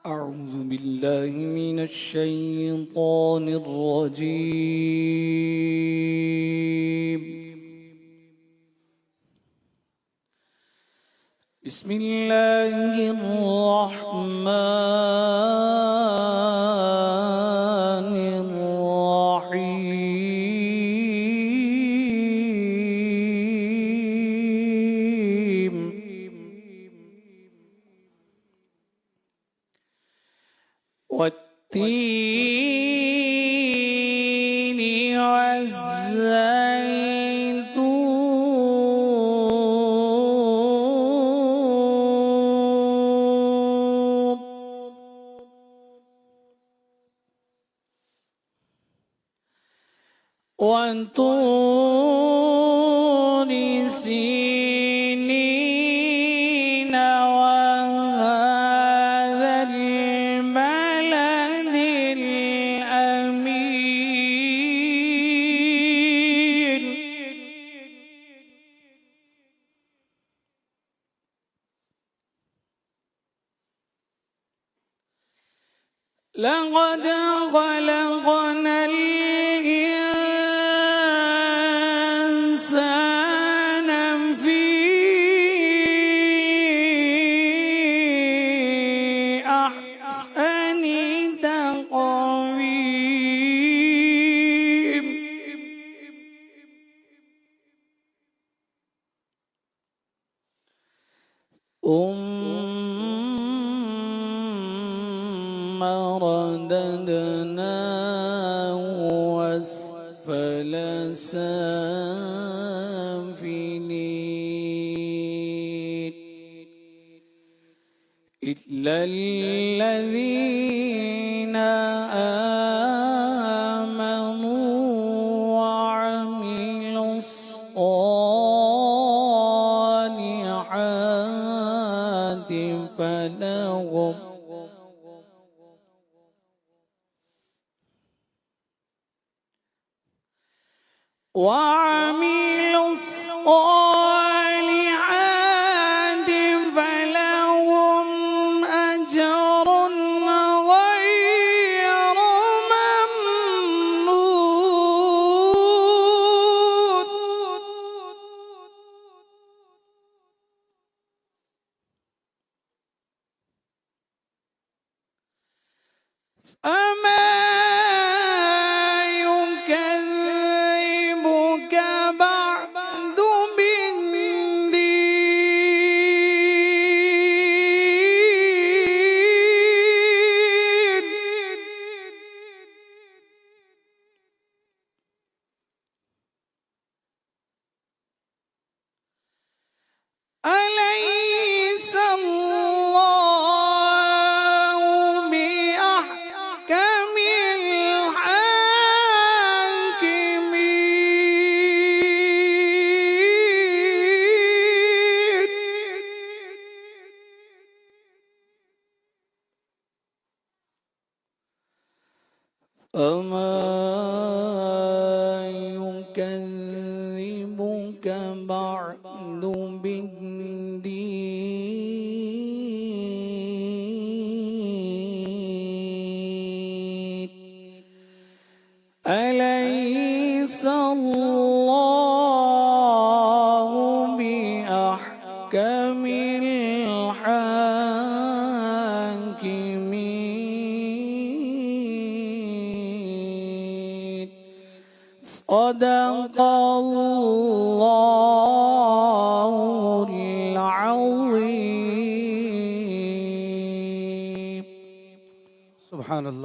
أعوذ بالله من الشيطان الرجيم. بسم الله الرحمن الرحيم. والتين والزيتون وطور سينين وهذا البلد الأمين. لقد خلقنا الإنسان في أحسن تقويم. ثم رددناه أسفل سافلين إلا الذين آمنوا وعملوا الصالحات فلهم وعملوا الصالحات فلهم أجر غير ممنون. فما يكذبك بعد بالدين. أليس الله بأحكم الحاكمين. فما يكذبك بعد بالدين. أليس الله بأحكم الحاكمين. صدق الله العظيم. سبحان الله.